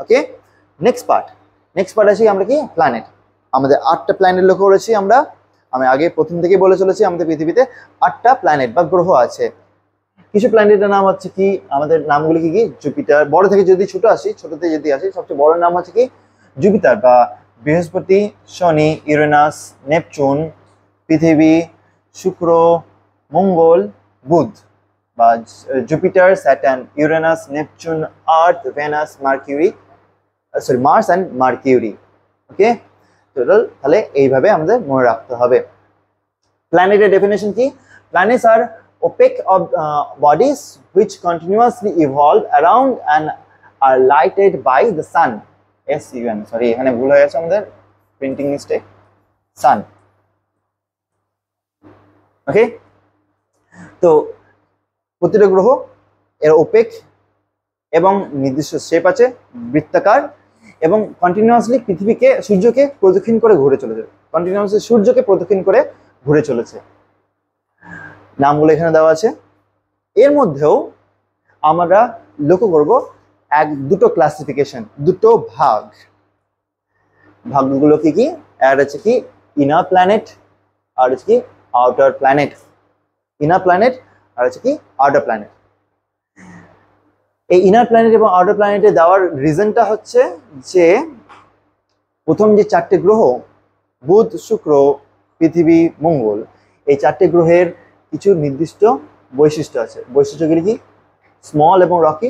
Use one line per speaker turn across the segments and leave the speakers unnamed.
ওকে, next part আছে আমরা কি প্ল্যানেট। আমাদের 8টা প্ল্যানেট লক্ষ্য করেছি আমরা। আমি আগে প্রথম থেকেই বলে চলেছি আমাদের পৃথিবীতে 8টা প্ল্যানেট বা গ্রহ আছে। কিছু প্ল্যানেটের নাম হচ্ছে কি, আমাদের নামগুলি কি কি, জুপিটার, বড় থেকে যদি ছোটতে যদি আসি সবচেয়ে বড় নাম হচ্ছে কি জুপিটার বা বৃহস্পতি, শনি, ইউরেনাস, নেপচুন, পৃথিবী, শুক্র, মঙ্গল, বুধ বা Jupiter, Saturn, Uranus, Neptune, Earth, Venus, Mars and Mercury. Okay, total তাহলে এইভাবে আমাদের মনে রাখতে হবে। প্ল্যানেটের ডেফিনেশন কি? Planets are opaque bodies which continuously evolve around and are lighted by the sun. sun, sorry এখানে ভুল হয়ে গেছে আমাদের, প্রিন্টিং মিস্টেক, সান। ওকে, তো প্রতিটা গ্রহ এর ওপেক এবং নির্দিষ্ট শেপ আছে, বৃত্তাকার, এবং কন্টিনিউয়াসলি সূর্যকে প্রদক্ষিণ করে ঘুরে চলেছে। নামগুলো এখানে দেওয়া আছে। এর মধ্যেও আমরা লক্ষ্য করব দুটো ক্লাসিফিকেশন, দুটো ভাগগুলো কি কি, আর হচ্ছে কি ইনার প্ল্যানেট আর হচ্ছে কি আউটার প্ল্যানেট। ইনার প্ল্যানেট আর হচ্ছে কি আউটার প্ল্যানেট। এই ইনার প্ল্যানেট এবং আউটার প্ল্যানেটে দেওয়ার রিজনটা হচ্ছে যে প্রথম যে 4টে গ্রহ বুধ, শুক্র, পৃথিবী, মঙ্গল, এই 4টে গ্রহের কিছু নির্দিষ্ট বৈশিষ্ট্য আছে। বৈশিষ্ট্যগুলি কি? স্মল এবং রকি।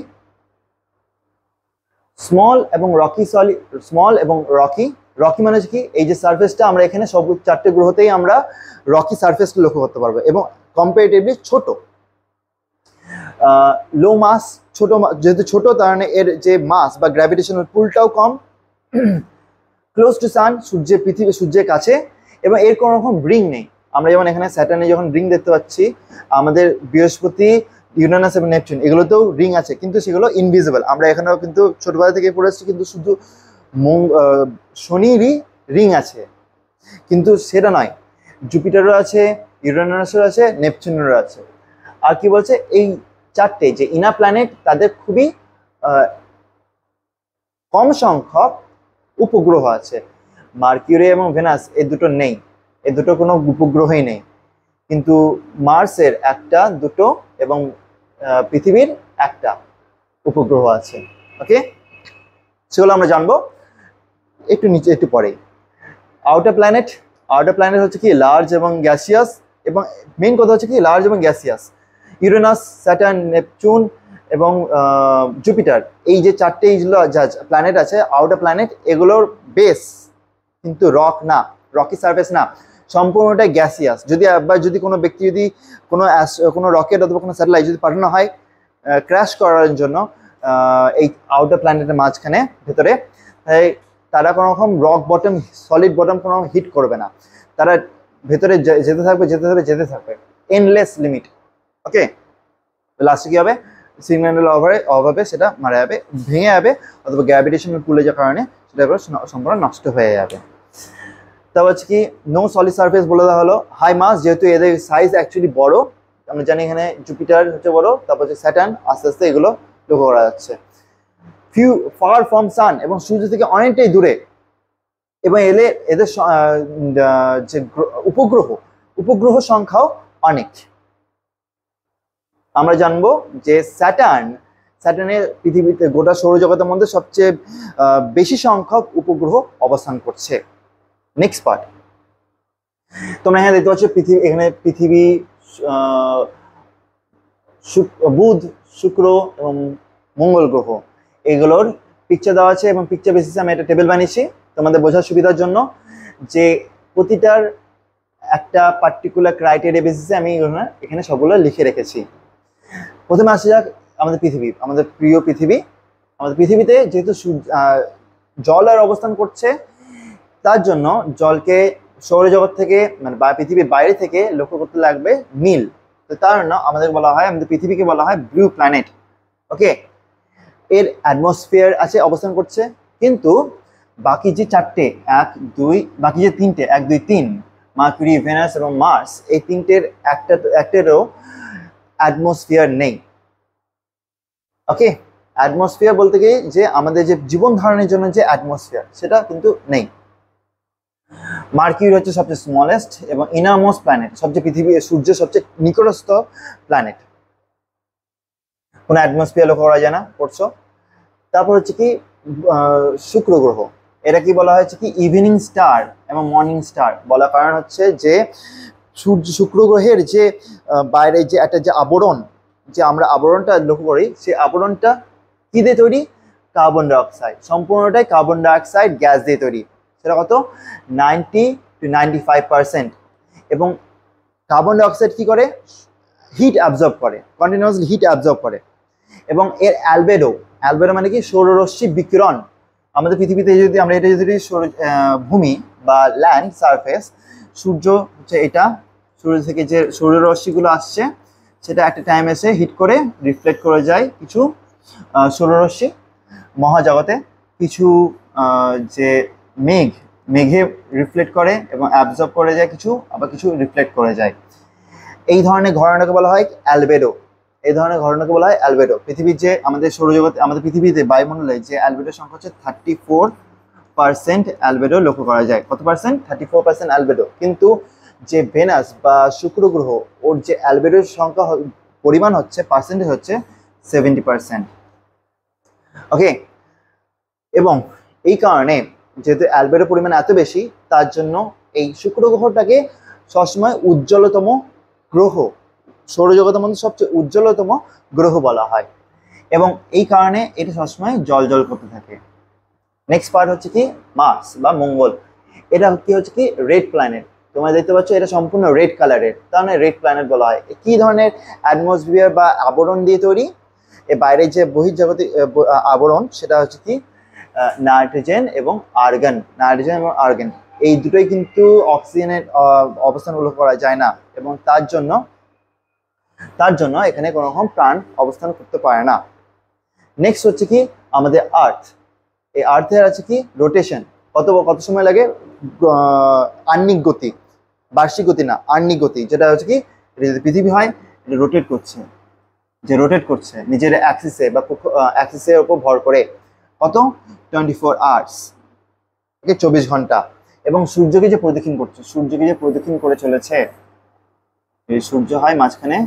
রকি মানে কি, এই যে সারফেসটা আমরা এখানে সব 4টে গ্রহতেই আমরা রকি সারফেসটা লক্ষ্য করতে পারবো এবং কম্পারেটিভলি ছোট। লো মাস, যেহেতু ছোট তার মানে এর যে মাস বা গ্র্যাভিটেশনাল পুলটাও কম। ক্লোজ টু সান, সূর্যের কাছে, এবং এর কোনো রকম রিং নেই। আমরা যেমন এখানে স্যাটার্নে যখন রিং দেখতে পাচ্ছি, আমাদের বৃহস্পতি, ইউরেনাস এবং নেপচুন এগুলোতেও রিং আছে, কিন্তু সেগুলো ইনভিজিবল। আমরা এখানেও কিন্তু ছোটবেলা থেকে পড়েছি, কিন্তু শুধু শনিরই রিং আছে, কিন্তু সেটা নয়, জুপিটারও আছে, ইউরেনাসেরও আছে, নেপচুনেরও আছে। আর কি বলছে, এই 4টে যে ইনার প্ল্যানেট তাদের খুবই কম সংখ্যক উপগ্রহ আছে। মার্কিউরি এবং ভেনাস এই দুটো নেই, এই দুটো কোনো উপগ্রহই নেই, কিন্তু মার্সের 1টা, 2টো এবং পৃথিবীর 1টা উপগ্রহ আছে। ওকে, সেগুলো আমরা জানবো একটু পরেই। আউটার প্ল্যানেট হচ্ছে কি লার্জ এবং গ্যাসিয়াস, এবং মেইন কথা হচ্ছে কি লার্জ এবং গ্যাসিয়াস। ইউরেনাস, স্যাটার্ন, নেপচুন এবং জুপিটার, এই যে 4টে যা প্ল্যানেট আছে আউটার প্ল্যানেট, এগুলোর বেস কিন্তু রকি সারফেস না, সম্পূর্ণটাই গ্যাসিয়াস। যদি কোনো ব্যক্তি, যদি কোনো রকেট অথবা কোনো স্যাটেলাইট যদি পাঠানো হয় ক্র্যাশ করার জন্য এই আউটার প্ল্যানেটের মাঝখানে ভেতরে, তারা কোনো রকম সলিড বটম কোনো হিট করবে না, তারা ভেতরে যেতে থাকবে এন্ডলেস লিমিট। ওকে, লাস্টে কি হবে, সিগন্যালের অভাবে সেটা মারা যাবে, ভেঙে যাবে, অথবা গ্র্যাভিটেশনাল পুলে যাওয়ার কারণে সেটা সম্পূর্ণ নষ্ট হয়ে যাবে। তারপর হচ্ছে কি নো সলিড সারফেস বলে দেওয়া হলো। হাই মাস, যেহেতু এদের সাইজ অ্যাকচুয়ালি বড়, আমরা জানি এখানে জুপিটার হচ্ছে বড়, তারপর হচ্ছে স্যাটার্ন, আস্তে আস্তে এগুলো লক্ষ্য করা যাচ্ছে। ফার ফ্রম সান, এবং সূর্য থেকে অনেকটাই দূরে, এবং এদের যে উপগ্রহ সংখ্যাও অনেক। আমরা জানবো যে স্যাটার্নের পৃথিবীতে গোটা সৌরজগতের মধ্যে সবচেয়ে বেশি সংখ্যক উপগ্রহ অবস্থান করছে। নেক্সট পার্ট, তোমরা এখানে দেখতে পাচ্ছ পৃথিবী, বুধ, শুক্র এবং মঙ্গল গ্রহ, এগুলোর পিকচার দেওয়া আছে, এবং পিকচার বেসিসে আমি একটা টেবিল বানিয়েছি তোমাদের বোঝার সুবিধার জন্য, যে প্রতিটার একটা পার্টিকুলার ক্রাইটেরিয়া বেসিসে আমি এখানে সবগুলো লিখে রেখেছি। প্রথমে আসা যাক আমাদের পৃথিবী, আমাদের প্রিয় পৃথিবী। আমাদের পৃথিবীতে যেহেতু জল আর অবস্থান করছে, তার জন্য জলকে সৌরজগৎ থেকে মানে পৃথিবীর বাইরে থেকে লক্ষ্য করতে লাগবে নীল। তো তার জন্য আমাদের পৃথিবীকে বলা হয় ব্লু প্ল্যানেট। ওকে, এর অ্যাটমসফিয়ার আছে, অবস্থান করছে, কিন্তু বাকি যে 3টে 1, 2, 3 মার্কুরি, ভেনাস এবং মার্স, এই 3টের একটারও অ্যাটমসফিয়ার নেই। ওকে, অ্যাটমসফিয়ার বলতে গিয়ে যে আমাদের যে জীবন ধারণের জন্য যে অ্যাটমসফিয়ার সেটা কিন্তু নেই। মার্কিউরি হচ্ছে সবচেয়ে স্মলেস্ট এবং ইনারমোস্ট প্ল্যানেট, সবচেয়ে পৃথিবী সূর্যের সবচেয়ে নিকটস্থ প্ল্যানেট, কোনো অ্যাটমসফিয়ার লক্ষ্য করা যায় না, পড়ছো। তারপর হচ্ছে কি শুক্র গ্রহ, এটা কি বলা হয়েছে কি ইভিনিং স্টার এবং মর্নিং স্টার বলার কারণ হচ্ছে যে শুক্র গ্রহের যে বাইরে যে একটা যে আবরণ, যে আমরা আবরণটা লক্ষ্য করি, সেই আবরণটা কি দিয়ে তৈরি? কার্বন ডাইঅক্সাইড, সম্পূর্ণটাই কার্বন ডাইঅক্সাইড গ্যাস দিয়ে তৈরি। সেটা কত? 90 to 95%। এবং কার্বন ডাইঅক্সাইড কি করে? হিট অ্যাবজর্ব করে, কন্টিনিউয়াসলি হিট অ্যাবজর্ব করে। এবং এর অ্যালবেডো, অ্যালবেডো মানে কি সৌররশ্মি বিকিরণ। আমাদের পৃথিবীতে যদি আমরা এটা যদি ভূমি বা ল্যান্ড সারফেস, সূর্য হচ্ছে এটা, সূর্য থেকে যে সৌররশ্মিগুলো আসছে সেটা একটা টাইম এসে হিট করে রিফ্লেক্ট করে যায় কিছু সৌররশ্মি মহাজগতে, কিছু যে মেঘে রিফ্লেক্ট করে এবং অ্যাবজর্ব করে যায় কিছু, আবার কিছু রিফ্লেক্ট করে যায়। এই ধরনের ঘটনাকে বলা হয় অ্যালবেডো। এই ধরনের ঘটনাকে বলা হয় অ্যালবেডো। পৃথিবীর যে আমাদের সৌরজগতে, আমাদের পৃথিবীতে বায়ুমণ্ডলে যে অ্যালবেডোর সংখ্যা হচ্ছে 34% অ্যালবেডো লক্ষ্য করা যায়। কত পার্সেন্ট? 34% অ্যালবেডো। কিন্তু যে ভেনাস বা শুক্র গ্রহ, ওর যে অ্যালবেডোর সংখ্যা পরিমাণ হচ্ছে, পার্সেন্টেজ হচ্ছে 70%। ওকে। এবং এই কারণে যেহেতু অ্যালবেডোর পরিমাণ এত বেশি, তার জন্য এই শুক্র গ্রহটাকে সবসময় উজ্জ্বলতম গ্রহ, সৌরজগতের মধ্যে সবচেয়ে উজ্জ্বলতম গ্রহ বলা হয়। এবং এই কারণে এটা সবসময় জল জল করতে থাকে। নেক্সট পার্ট হচ্ছে কি মার্স বা মঙ্গল। এটা কি হচ্ছে কি রেড প্ল্যানেট। তোমরা দেখতে পাচ্ছ এটা সম্পূর্ণ রেড কালারের, তার মানে রেড প্ল্যানেট বলা হয়। কি ধরনের অ্যাটমসফিয়ার বা আবরণ দিয়ে তৈরি? এর বাইরে যে বহির্জাগতিক আবরণ, সেটা হচ্ছে কি নাইট্রোজেন এবং আর্গন। নাইট্রোজেন এবং আর্গন এই দুটোই কিন্তু অক্সিজেনের অবস্থান উল্লেখ করা যায় না, এবং তার জন্য এখানে কোনো রকম প্রাণ অবস্থান করতে পারে না। নেক্সট হচ্ছে কি আমাদের আর্থ। এই আর্থের আছে কি রোটেশন। কত সময় লাগে? আহ্নিক গতি, বার্ষিক গতি না, আহ্নিক গতি, যেটা হচ্ছে কি যদি পৃথিবী হয় রোটেট করছে নিজের অ্যাক্সিসে বা অ্যাক্সিসের উপর ভর করে। কত? 24 আওয়ার্স, 24 ঘন্টা। এবং সূর্যকে যে প্রদক্ষিণ করে চলেছে, এই সূর্য হয় মাঝখানে,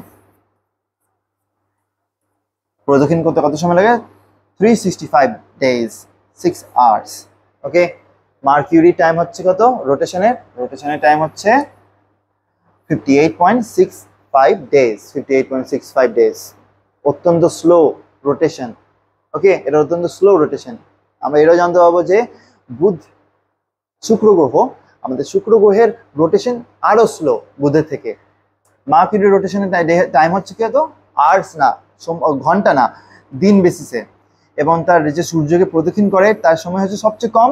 প্রদক্ষিণ করতে কত সময় লাগে? 365 days, 6 hours। ওকে। মার্কিউরি টাইম হচ্ছে কত রোটেশনের টাইম হচ্ছে 58.65 days, 58.65 days। অত্যন্ত স্লো রোটেশন। ওকে, এটা অত্যন্ত স্লো রোটেশন। আমরা এটাও জানতে পারবো যে আমাদের শুক্র গ্রহের রোটেশন আরো স্লো বুধের থেকে। মার্কিউরি রোটেশনের টাইম হচ্ছে কি কত? আওয়ার্স না, ঘন্টা না, দিন বেসিসে। এবং তার যে সূর্যকে প্রদক্ষিণ করে তার সময় হচ্ছে সবচেয়ে কম,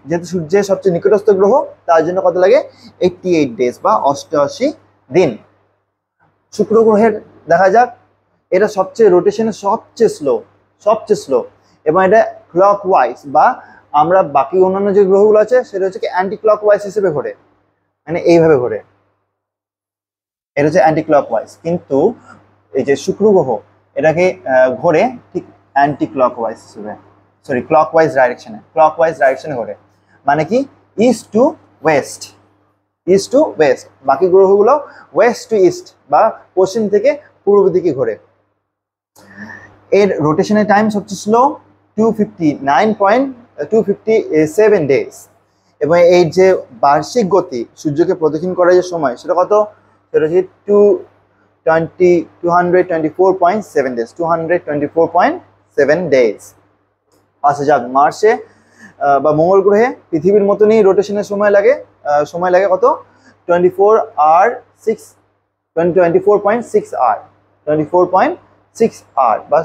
যেহেতু সূর্যের সবচেয়ে নিকটস্থ গ্রহ, তার জন্য কত লাগে? 88 days বা 88 দিন। শুক্র গ্রহের দেখা যাক, এটা সবচেয়ে রোটেশনে সবচেয়ে স্লো। এবং এটা ক্লক ওয়াইজ, বা আমরা বাকি অন্যান্য যে গ্রহগুলো আছে সেটা হচ্ছে কি অ্যান্টি ক্লক ওয়াইজ হিসেবে ঘোরে, মানে এইভাবে ঘোরে, এটা হচ্ছে অ্যান্টি ক্লক ওয়াইজ। কিন্তু এই যে শুক্র গ্রহ, এটাকে ঘোরে ঠিক অ্যান্টি ক্লক ওয়াইজ হিসেবে, ক্লক ওয়াইজ ডাইরেকশনে ঘোরে। মানে কি ইস্ট টু ওয়েস্ট। বাকি গ্রহগুলো ওয়েস্ট টু ইস্ট বা পশ্চিম থেকে পূর্ব দিকে ঘোরে। এর রোটেশনের টাইম সবচেয়ে স্লো, 257 days। এবং এই যে বার্ষিক গতি, সূর্যকে প্রদক্ষিণ করার যে সময়, সেটা কত? সেটা হচ্ছে 224.7 days, 224.7 days। আচ্ছা যাক, মার্সে বা মঙ্গল গ্রহে পৃথিবীর মতনই রোটেশনের সময় লাগে কত? 24.6 আওয়ার বা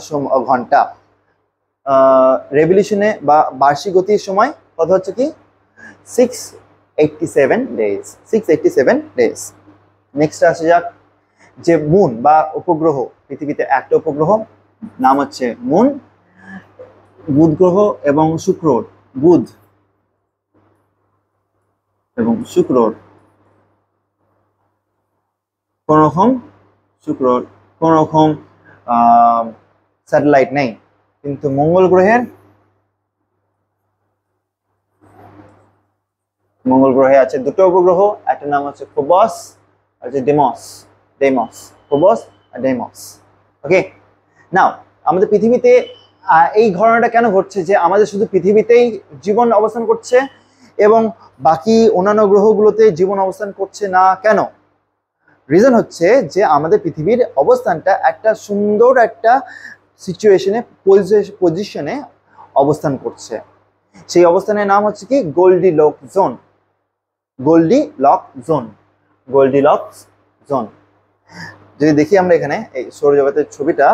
ঘন্টা। রেভলিউশনে বা বার্ষিক গতির সময় কত হচ্ছে কি? 687 days। নেক্সট আসে যাক যে মুন বা উপগ্রহ। পৃথিবীতে একটা উপগ্রহ, নাম হচ্ছে মুন। বুধ গ্রহ এবং শুক্রর কোন রকম স্যাটেলাইট নেই। কিন্তু মঙ্গল গ্রহে আছে দুটো উপগ্রহ, একটা নাম হচ্ছে ফোবস আর হচ্ছে ডেমস, ফোবস আর ডেমস। ওকে, নাও আমাদের পৃথিবীতে এই ঘটনাটা কেন ঘটছে যে আমাদের শুধু পৃথিবীতেই জীবন অবস্থান করছে এবং বাকি অন্যান্য গ্রহগুলোতে জীবন অবস্থান করছে না কেন? রিজন হচ্ছে যে আমাদের পৃথিবীর অবস্থানটা একটা সুন্দর একটা সিচুয়েশনে পজিশনে অবস্থান করছে। সেই অবস্থানের নাম হচ্ছে কি গোল্ডিলক্স জোন। যদি দেখি আমরা এখানে এই সৌরজগতের ছবিটা,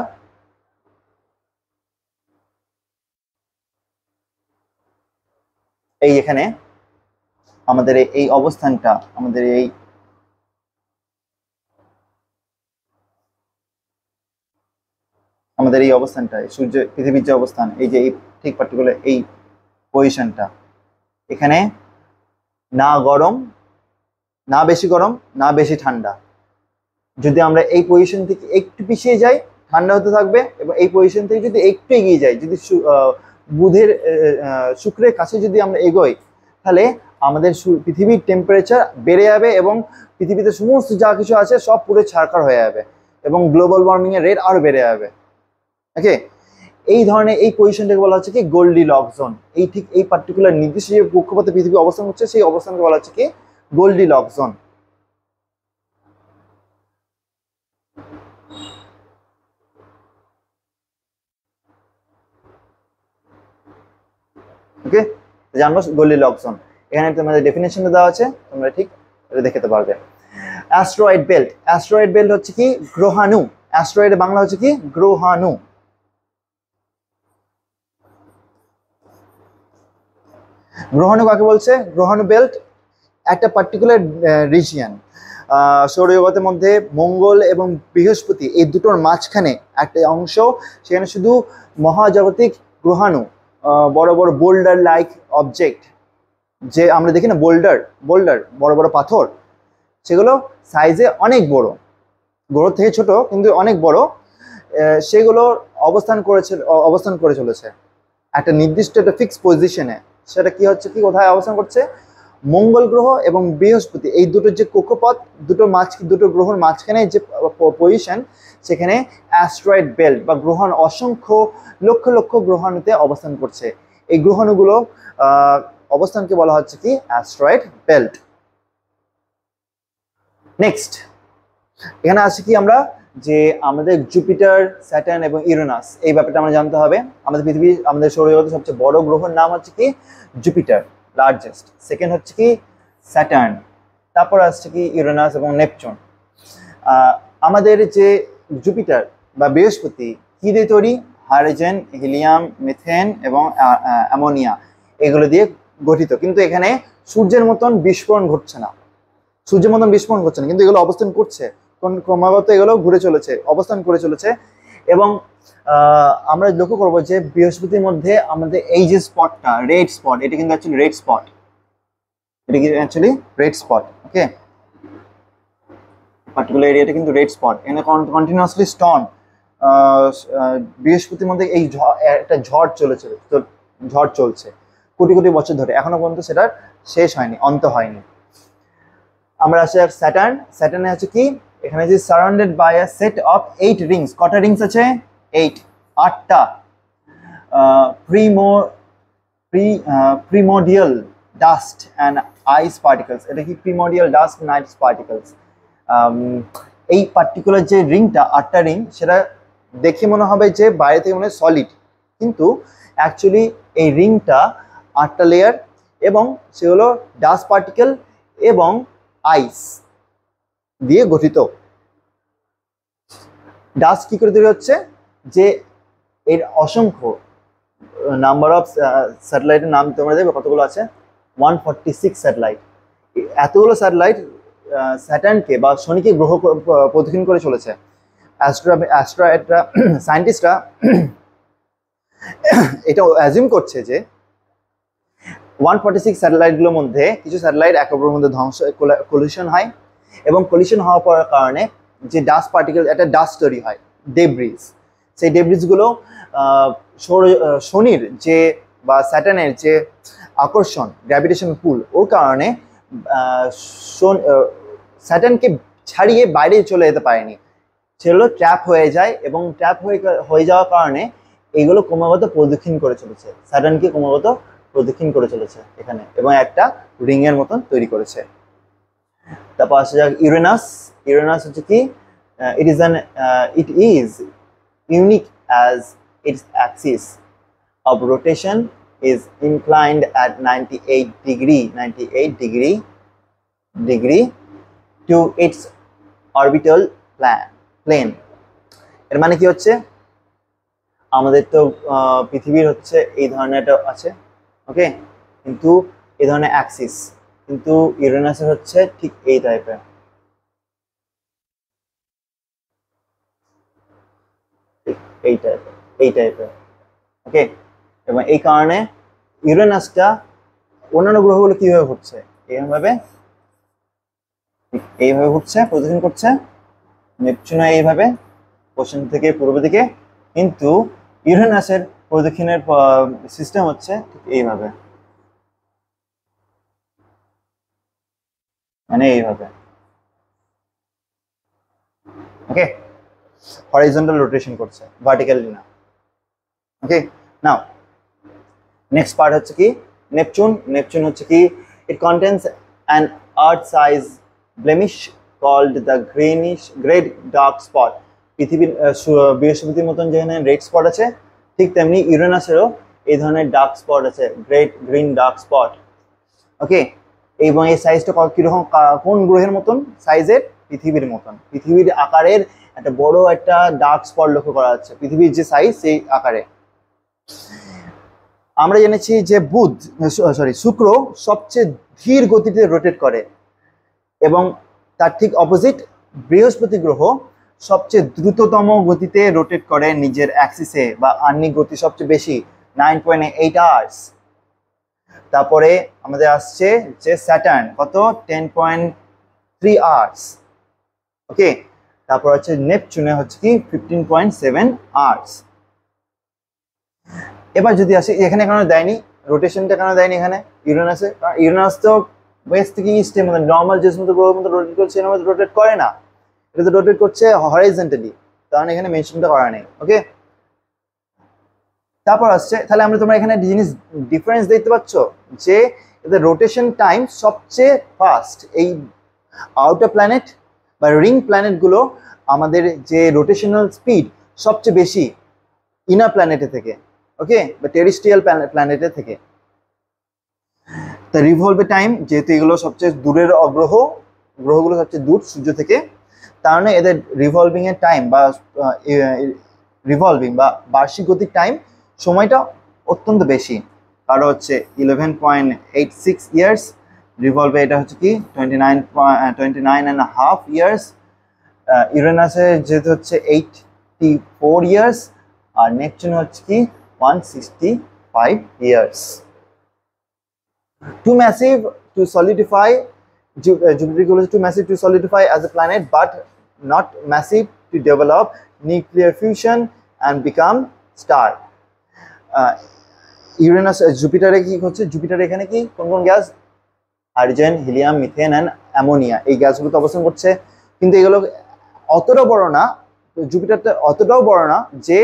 এই এখানে আমাদের এই অবস্থানটা, আমাদের এই অবস্থানটা, সূর্য পৃথিবীর যে অবস্থান, এই যে এই ঠিক পার্টিকুলার এই পজিশনটা, এখানে না গরম, না বেশি গরম, না বেশি ঠান্ডা। যদি আমরা এই পজিশন থেকে একটু পিছিয়ে যাই ঠান্ডা হতে থাকবে, এবং এই পজিশন থেকে যদি একটু এগিয়ে যাই, যদি বুধের শুক্রের কাছে যদি আমরা এগোই, তাহলে আমাদের পৃথিবীর টেম্পারেচার বেড়ে যাবে এবং পৃথিবীতে সমস্ত যা কিছু আছে সব পুরো ছারখার হয়ে যাবে এবং গ্লোবাল ওয়ার্মিং এর রেট আরো বেড়ে যাবে। ওকে, এই ধরনের এই পজিশনটাকে বলা হচ্ছে কি গোল্ডিলক্স জোন। এই ঠিক এই পার্টিকুলার নির্দিষ্ট যে কক্ষপথে পৃথিবী অবস্থান করছে সেই অবস্থানকে বলা হচ্ছে কি গোল্ডিলক্স জোন। ওকে, জানবো গোল্ডিলক্স জোন। এখানে তোমাদের ডেফিনেশনটা দেওয়া আছে, তোমরা ঠিক এটা দেখতে পারবে। অ্যাস্ট্রয়েড বেল্ট হচ্ছে কি গ্রহাণু। অ্যাস্ট্রয়েডের বাংলা হচ্ছে কি গ্রহাণু। গ্রহাণু কাকে বলছে? গ্রহাণু বেল্ট একটা পার্টিকুলার রিজিয়ন সৌরজগতের মধ্যে মঙ্গল এবং বৃহস্পতি এই দুটোর মাঝখানে একটা অংশ, সেখানে শুধু মহাজাগতিক গ্রহাণু, বড় বড় বোল্ডার লাইক অবজেক্ট যে আমরা দেখি না, বোল্ডার বড় বড় পাথর, সেগুলো সাইজে অনেক বড়, গ্রহ থেকে ছোট কিন্তু অনেক বড়, সেগুলো অবস্থান করে চলেছে একটা নির্দিষ্ট একটা ফিক্সড পজিশনে। সেটা কি হচ্ছে কি কোথায় অবস্থান করছে? মঙ্গল গ্রহ এবং বৃহস্পতি এই দুটো যে কক্ষপথ, দুটো গ্রহের মাঝখানে যে পজিশন, সেখানে অ্যাস্ট্রয়েড বেল্ট বা গ্রহাণু, অসংখ্য লক্ষ লক্ষ গ্রহাণুতে অবস্থান করছে। এই গ্রহাণুগুলো অবস্থানকে বলা হচ্ছে কি অ্যাস্ট্রয়েড বেল্ট। নেক্সট এখানে আছে কি আমরা যে আমাদের জুপিটার, স্যাটার্ন এবং ইউরেনাস, এই ব্যাপারটা আমরা জানতে হবে। আমাদের সৌরজগতের সবচেয়ে বড় গ্রহের নাম হচ্ছে কি জুপিটার, লার্জেস্ট। সেকেন্ড হচ্ছে কি স্যাটার্ন, তারপর আসছে কি ইউরেনাস এবং নেপচুন। আমাদের যে জুপিটার বা বৃহস্পতি কি দিয়ে তৈরি? হাইড্রোজেন, হিলিয়াম, মিথেন এবং অ্যামোনিয়া, এগুলো দিয়ে গঠিত। কিন্তু এখানে সূর্যের মতন বিস্ফোরণ ঘটছে না, কিন্তু এগুলো অবস্থান করছে ক্রমাগত, এগুলো ঘুরে চলেছে, অবস্থান করে চলেছে। এবং আমরা লক্ষ্য করবো যে বৃহস্পতির মধ্যে আমাদের এই যে স্পটটা, রেড স্পট, এটা কিন্তু অ্যাকচুয়ালি রেড স্পট। ওকে, পার্টিকুলার এরিয়াটা কিন্তু রেড স্পট। এখানে কন্টিনিউয়াসলি স্টর্ম, বৃহস্পতির মধ্যে এই একটা ঝড় চলছে কোটি কোটি বছর ধরে, এখনো পর্যন্ত সেটার শেষ হয়নি, অন্ত হয়নি। আমরা আসি স্যাটার্নে আছে কি, এখানে যে surrounded by a set of 8 rings. কটা রিংস আছে? 8টা। Primordial dust and ice particles. এটা কি primordial dust and ice particles. এই পার্টিকুলার যে রিংটা, 8টা রিং, সেটা দেখে মনে হবে যে বাইরে থেকে মনে হয় সলিড, কিন্তু অ্যাকচুয়ালি এই রিংটা 8টা লেয়ার এবং সেগুলো ডাস্ট পার্টিকেল এবং আইস দিয়ে গঠিত। ডাস্ট কি করে তৈরি হচ্ছে? যে এর অসংখ্য নাম্বার অফ স্যাটেলাইটের নাম তোমরা দেবে, কতগুলো আছে? 146 স্যাটেলাইট। এতগুলো স্যাটেলাইট স্যাটার্নকে বা শনিকে গ্রহ প্রদক্ষিণ করে চলেছে। সায়েন্টিস্টরা এটা অ্যাজিউম করছে যে 146 স্যাটেলাইটগুলোর মধ্যে কিছু স্যাটেলাইট একে অপরের মধ্যে কলিশন হয়, এবং কলিশন হওয়ার কারণে যে ডাস্ট পার্টিকেল, একটা ডাস্ট তৈরি হয়, ডেব্রিজ। সেই ডেব্রিসগুলো শনির যে বা স্যাটার্নের যে আকর্ষণ গ্র্যাভিটেশন পুল ওর কারণে স্যাটার্নকে ছাড়িয়ে বাইরে চলে যেতে পারেনি, সেগুলো ট্র্যাপ হয়ে যায় এবং ট্র্যাপ হয়ে যাওয়ার কারণে এইগুলো ক্রমাগত প্রদক্ষিণ করে চলেছে, স্যাটার্নকে ক্রমাগত প্রদক্ষিণ করে চলেছে এখানে এবং একটা রিং এর মতন তৈরি করেছে। তারপর আসা যাক ইউরেনাস। ইউরেনাস হচ্ছে কি, it is unique as it's Axis of rotation is inclined at 98 degree to its orbital plane। এর মানে কি হচ্ছে, আমাদের তো পৃথিবীর হচ্ছে এই ধরনের একটা আছে, ওকে, কিন্তু এই ধরনের অ্যাক্সিস, কিন্তু ইউরেনাসের হচ্ছে ঠিক এই টাইপের, এই টাইপের, ওকে। এবং এই কারণে ইউরেনাসটা অন্যান্য গ্রহগুলো কিভাবে ঘুরছে, এইভাবে ঘুরছে, প্রদক্ষিণ করছে, নেপচুন এইভাবে পশ্চিম থেকে পূর্ব দিকে, কিন্তু ইউরেনাসের প্রদক্ষিণের সিস্টেম হচ্ছে ঠিক এইভাবে, মানে এইভাবে, ওকে, হরাইজন্টাল রোটেশন করছে, ভার্টিক্যালি না, ওকে। নাও নেক্সট পার্ট হচ্ছে কি নেপচুন। নেপচুন হচ্ছে কি, it contains an Earth size blemish called the great dark spot. পৃথিবীর বৃহস্পতির মতন যেখানে রেড স্পট আছে, ঠিক তেমনি ইউরেনাসেরও এই ধরনের ডার্ক স্পট আছে, গ্রেট গ্রিন ডার্ক স্পট, ওকে। এবং এই সাইজটা কীরকম, কোন গ্রহের মতন সাইজের, পৃথিবীর মতন, পৃথিবীর আকারের একটা বড় একটা ডার্ক স্পট লক্ষ্য করা যাচ্ছে, পৃথিবীর যে সাইজ সেই আকারে। আমরা জেনেছি যে শুক্র সবচেয়ে ধীর গতিতে রোটেট করে এবং তার ঠিক অপোজিট বৃহস্পতি গ্রহ সবচেয়ে দ্রুততম গতিতে রোটেট করে নিজের অ্যাক্সিসে, বা আহ্নিক গতি সবচেয়ে বেশি 9.8 আওয়ার্স। তারপরে আমাদের আসছে যে স্যাটার্ন, কত 10.3 আওয়ার্স, ওকে। তারপর হচ্ছে নেপচুনে হচ্ছে কি 15.7 আওয়ার্স। এবার যদি আসে এখানে কেন দেয়নি, রোটেশনটা কেন দেয়নি এখানে ইউরেনাসে, কারণ ইউরেনাস তো ওয়েস্ট থেকে ইস্টের মতো নর্মাল যে সমস্ত গ্রহের মতো রোটেট করছে, এর মধ্যে রোটেট করে না, এটা তো রোটেট করছে হরাইজন্টালি, কারণ এখানে মেনশনটা করা নেই, ওকে। তারপর আসছে, তাহলে তোমরা এখানে জিনিস ডিফারেন্স দেখতে পাচ্ছ যে এদের রোটেশন টাইম সবচেয়ে ফাস্ট, এই আউটার প্ল্যানেট বা রিং প্ল্যানেটগুলো আমাদের যে রোটেশনাল স্পিড সবচেয়ে বেশি ইনার প্ল্যানেটের থেকে, ওকে, বা টেরিস্ট্রিয়াল প্ল্যানেটের থেকে। তা রিভলভে টাইম, যেহেতু এগুলো সবচেয়ে দূরের গ্রহগুলো সবচেয়ে দূর সূর্য থেকে, তার মানে এদের রিভলভিং এর টাইম বা বার্ষিক গতির টাইম সময়টা অত্যন্ত বেশি, কারো হচ্ছে 11.86 ইয়ার্স, রিভলভে এটা হচ্ছে কি 29.5 ইয়ার্স, ইউরেনাসে যেহেতু হচ্ছে 84 ইয়ার্স, আর নেপচুন হচ্ছে কি 165 years. Too massive to solidify, Jupiter is too massive to solidify as a planet, but not massive to develop nuclear fusion and become star. Uranus, Jupiter কি হচ্ছে, জুপিটার এখানে কি কোন কোন gas, hydrogen, helium, methane and ammonia, এই গ্যাসগুলো তো অবস্থান করছে, কিন্তু এগুলো অতটা বড় না, জুপিটারটা অতটাও বড় না যে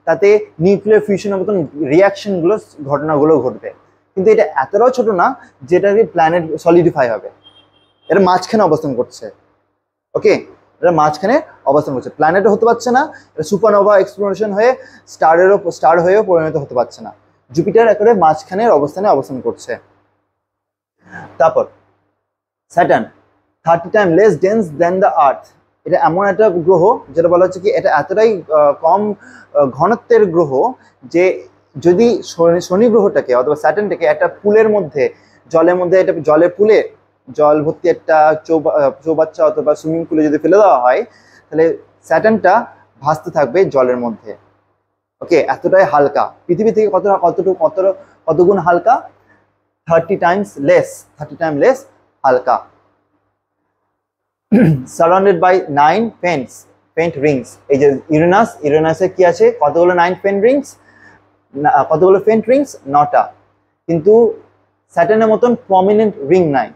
তাতে নিউক্লিয়ার ফিউশনের মতন ঘটনাগুলো ঘটবে, কিন্তু এটা এতটাও ছোট না যেটাকে প্ল্যানেট সলিডিফাই হবে, এটা মাঝখানে অবস্থান করছে, ওকে, এটা মাঝখানে অবস্থান করছে, প্ল্যানেটও হতে পারছে না, এটা সুপারনোভা এক্সপ্লোরেশন হয়ে স্টার হয়েও পরিণত হতে পারছে না, জুপিটার একেবারে মাঝখানের অবস্থানে অবস্থান করছে। তারপর Saturn 30 time less dense than the Earth, এটা এমন একটা গ্রহ যেটা বলা হচ্ছে কি এটা এতটাই কম ঘনত্বের গ্রহ যে যদি শনি গ্রহটাকে অথবা স্যাটার্নটাকে একটা পুলের মধ্যে, জলের মধ্যে, এটা জলের পুলে, জল ভর্তি একটা চৌবাচ্চা অথবা সুইমিং পুলে যদি ফেলে দেওয়া হয়, তাহলে স্যাটার্নটা ভাসতে থাকবে জলের মধ্যে, ওকে, এতটাই হালকা, পৃথিবী থেকে কতগুণ হালকা, 30 টাইমস লেস হালকা। Surrounded by 9 fanes, faint rings. এই যে ইউরেনাসে কি আছে, কতগুলো 9 ফেন্ট রিংস, কতগুলো ফেন্ট রিংস, 9টা। কিন্তু স্যাটার্নের মতন প্রমিনেন্ট রিং নাই,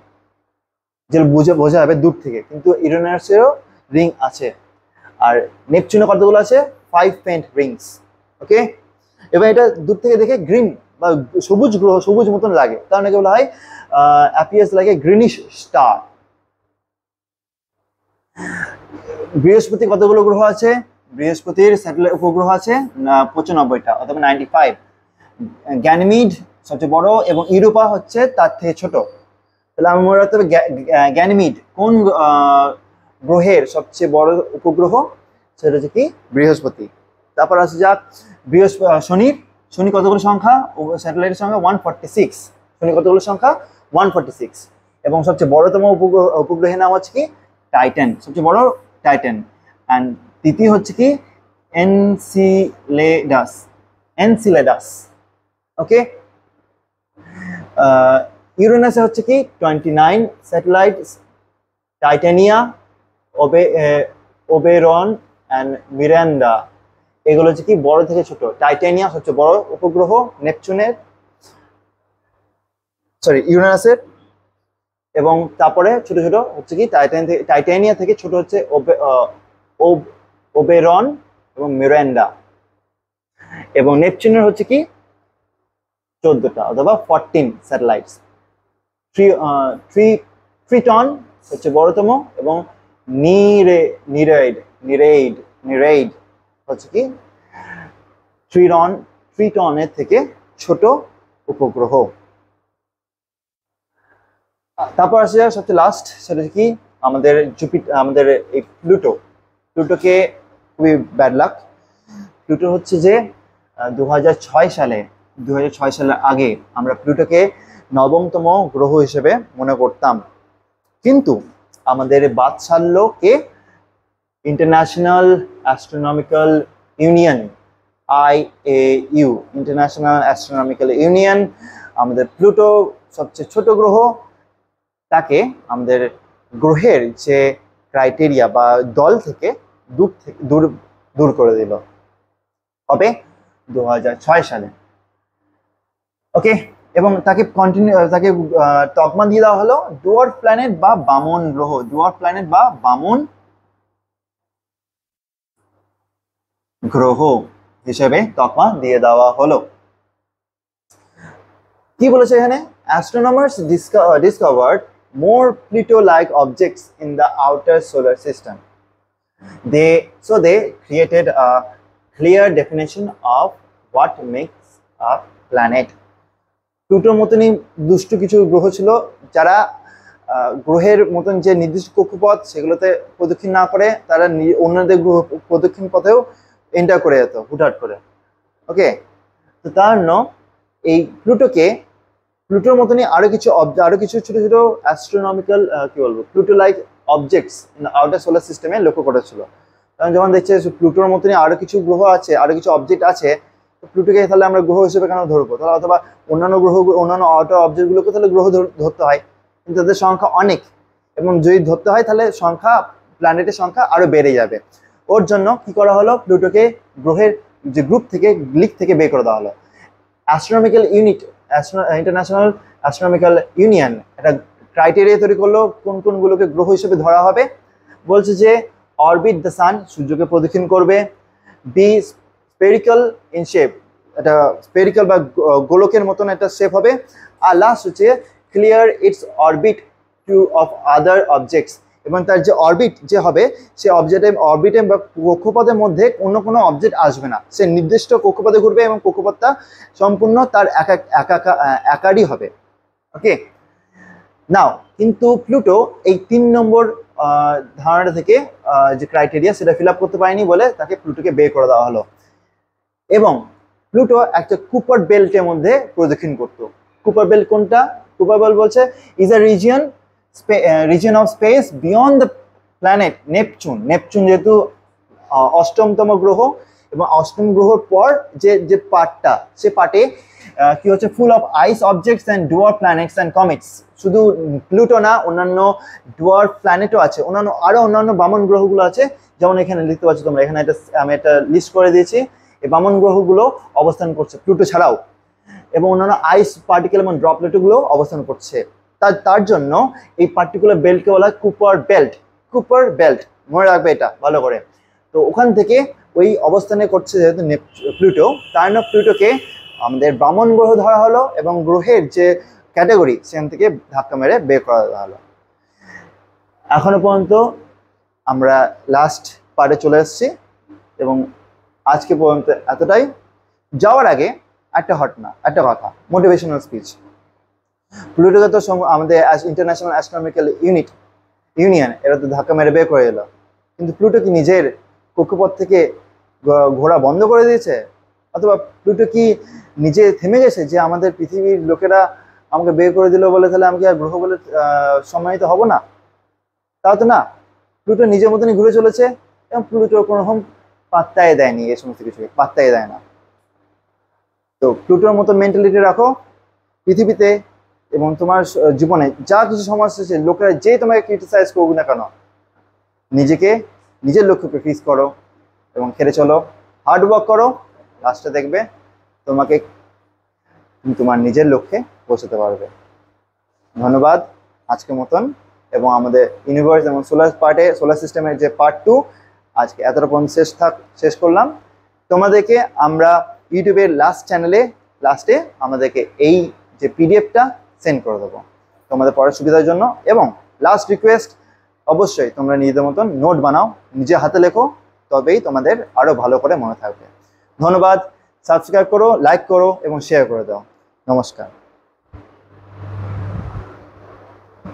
যেটা বোঝা যাবে দূর থেকে, কিন্তু ইউরেনাসেরও রিং আছে। আর নেপচুনে কতগুলো আছে, 5 ফেন্ট রিংস। ওকে, এবার এটা দূর থেকে দেখে গ্রিন বা সবুজ গ্রহ, সবুজ মতন লাগে, তার অনেকে বলা হয় appears like a greenish star. বৃহস্পতি কতগুলো গ্রহ আছে, বৃহস্পতির স্যাটেলাইট উপগ্রহ আছে 95টা, অথবা 95। গ্যানিমিড সবচেয়ে বড় এবং ইউরোপা হচ্ছে তার থেকে ছোট। তাহলে আমরা মনে রাখতে হবে গ্যানিমিড কোন গ্রহের সবচেয়ে বড় উপগ্রহ, সেটা হচ্ছে কি বৃহস্পতি। তারপর আসে যাক শনি কতগুলো সংখ্যা, স্যাটেলাইটের সংখ্যা 146। শনি কতগুলো সংখ্যা, 146। এবং সবচেয়ে বড়তম উপগ্রহের নাম হচ্ছে কি টাইটান, সবচেয়ে বড় টাইটান। অ্যান্ড তৃতীয় হচ্ছে কি এনসিলেডাস। ওকে, ইউরেনাসে হচ্ছে কি 29 satellite, Titania, Oberon and Miranda. এগুলো হচ্ছে কি বড় থেকে ছোট। টাইটানিয়া সবচেয়ে বড় উপগ্রহ ইউরেনাসের, এবং তারপরে ছোট ছোট হচ্ছে কি টাইটানিয়া থেকে ছোট হচ্ছে ওবেরন এবং মিরান্ডা। এবং নেপচুনের হচ্ছে কি 14টা, অথবা 14 স্যাটেলাইটস। ট্রিটন হচ্ছে বড়তম, এবং নিরেইড হচ্ছে কি ট্রিটনের থেকে ছোট উপগ্রহ। তারপর আসে সবচেয়ে লাস্ট, সেটা হচ্ছে কি আমাদের আমাদের এই প্লুটোকে খুবই ব্যাড লাক। প্লুটো হচ্ছে যে 2006 সালের আগে আমরা প্লুটোকে 9তম গ্রহ হিসেবে মনে করতাম, কিন্তু আমাদের বাদ ছাড়লো কে, International Astronomical Union, IAU, International Astronomical Union আমাদের প্লুটো সবচেয়ে ছোট গ্রহ, তাকে আমাদের গ্রহের যে ক্রাইটেরিয়া বা দল থেকে দূর করে দিল। কবে, 2006 সালে। ওকে, এবং তাকে তকমা দিয়ে দেওয়া হলো ডুয়ার্ফ প্ল্যানেট বা বামন গ্রহ, গ্রহ হিসেবে তকমা দিয়ে দেওয়া হলো। কি বলেছে এখানে, astronomers discovered more Pluto-like objects in the outer solar system. They created a clear definition of what makes a planet. প্লুটোর মতনই দুষ্টু কিছু গ্রহ ছিল, যারা গ্রহের মতন যে নির্দিষ্ট কক্ষপথ সেগুলোতে প্রদক্ষিণ না করে তারা অন্যদের গ্রহ প্রদক্ষিণ পথেও এন্টার করে যেত হুটহাট করে। ওকে, তো তার এই প্লুটোর মতনই আরো কিছু ছোট ছোট astronomical Pluto like objects outer solar সিস্টেমে লক্ষ্য করেছিল। কারণ যখন দেখছে প্লুটোর মতনই আরো কিছু গ্রহ আছে, আরো কিছু অবজেক্ট আছে, তো প্লুটোকে তাহলে আমরা গ্রহ হিসেবে কেন ধরবো, তাহলে অথবা অন্যান্য আউটার অবজেক্টগুলোকে তাহলে গ্রহ ধরতে হয়, কিন্তু তাদের সংখ্যা অনেক, এবং যদি ধরতে হয় তাহলে প্ল্যানেটের সংখ্যা আরো বেড়ে যাবে। ওর জন্য কি করা হলো, প্লুটোকে গ্রহের যে গ্রুপ থেকে লিগ থেকে বের করে দেওয়া হলো। Astronomical unit, international Astronomical union একটা ক্রাইটেরিয়া তৈরি করলো কোনগুলোকে গ্রহ হিসেবে ধরা হবে। বলছে যে অরবিট দ্য সান, সূর্যকে প্রদক্ষিণ করবে, বি স্পেরিক্যাল ইন শেপ, এটা স্পেরিক্যাল বা গোলকের মতন একটা শেপ হবে, আর লাস্ট হচ্ছে clear its orbit to of other objects, এবং তার যে অরবিট যে হবে সে অরবিটে বা কক্ষপথের মধ্যে অন্য কোনো অবজেক্ট আসবে না, সে নির্দিষ্ট কক্ষপথে ঘুরবে এবং কক্ষপথটা সম্পূর্ণ তার একারই হবে। ওকে, নাও কিন্তু প্লুটো এই 3 নম্বর ধারণা থেকে যে ক্রাইটেরিয়া সেটা ফিল আপ করতে পারেনি বলে তাকে প্লুটোকে বের করে দেওয়া হলো। এবং প্লুটো একটা কুপার বেল্টের মধ্যে প্রদক্ষিণ করতো। কুপার বেল্ট কোনটা, কুপার বেল্ট বলছে is a region of speech beyond the planet Neptune যেহেতু 8তম গ্রহ, এবং 8তম গ্রহর পর যে পার্টটা, সে পার্টে কি হচ্ছে full of ice objects and dwarf planets and comets. শুধু প্লুটো না, অন্যান্য ডুয়ার্ফ প্ল্যানেটও আছে, অন্যান্য বামন গ্রহগুলো আছে যেমন এখানে লিখতে পাচ্ছ তোমরা, এখানে আমি একটা লিস্ট করে দিয়েছি এই বামন গ্রহগুলো অবস্থান করছে প্লুটো ছাড়াও, এবং অন্যান্য আইস পার্টিকেল এবং ড্রপলেটগুলো অবস্থান করছে। তার জন্য এই পার্টিকুলার বেল্টকে বলা হয় কুপার বেল্ট। কুপার বেল্ট মনে রাখবে এটা ভালো করে। তো ওখান থেকে ওই অবস্থানে করছে যেহেতু প্লুটো, তার জন্য প্লুটোকে আমাদের বামন গ্রহ ধরা হলো এবং গ্রহের যে ক্যাটাগরি সেখান থেকে ধাক্কা মেরে বের করা হলো। এখনো পর্যন্ত আমরা লাস্ট পার্টে চলে এসেছি এবং আজকে পর্যন্ত এতটাই। যাওয়ার আগে একটা কথা, মোটিভেশনাল স্পিচ। প্লুটোকে তো আমাদের ইন্টারন্যাশনাল অ্যাস্ট্রোনমিক্যাল ইউনিয়ন এরা তো ধাক্কা মেরে বের করে এলো, কিন্তু প্লুটো কি নিজের কক্ষপথ থেকে ঘোরা বন্ধ করে দিয়েছে? অথবা প্লুটো কি নিজে থেমে গেছে যে আমাদের পৃথিবীর লোকেরা আমাকে বের করে দিল বলে তাহলে আমি কি আর গ্রহ বলে সম্মানিত হব না? তাও তো না, প্লুটো নিজের মতনই ঘুরে চলেছে এবং প্লুটো কোনো রকম পাত্তাই দেয়নি, এই সমস্ত কিছুকে পাত্তাই দেয় না। তো প্লুটোর মতো মেন্টালিটি রাখো পৃথিবীতে, এবং তোমার জীবনে যা কিছু সমস্যা আছে, লোকেরা যে তোমাকে ক্রিটিসাইজ করুক না কেন, নিজের লক্ষ্যকে ফিক্স করো এবং খেলে চলো, হার্ড ওয়ার্ক করো, লাস্টে দেখবে তুমি তোমার নিজের লক্ষ্যে পৌঁছাতে পারবে। ধন্যবাদ আজকের মতন, এবং আমাদের ইউনিভার্স এবং সোলার সিস্টেমের যে পার্ট 2 আজকে এতটা পর্যন্ত শেষ করলাম। তোমাদেরকে আমরা ইউটিউবের লাস্টে আমাদেরকে এই যে পিডিএফটা সেন্ড করে দেবো তোমাদের পড়ার সুবিধার জন্য। এবং লাস্ট রিকোয়েস্ট, অবশ্যই তোমরা নিজেদের মতন নোট বানাও, নিজে হাতে লেখো, তবেই তোমাদের আরও ভালো করে মনে থাকবে। ধন্যবাদ। সাবস্ক্রাইব করো, লাইক করো এবং শেয়ার করে দাও। নমস্কার।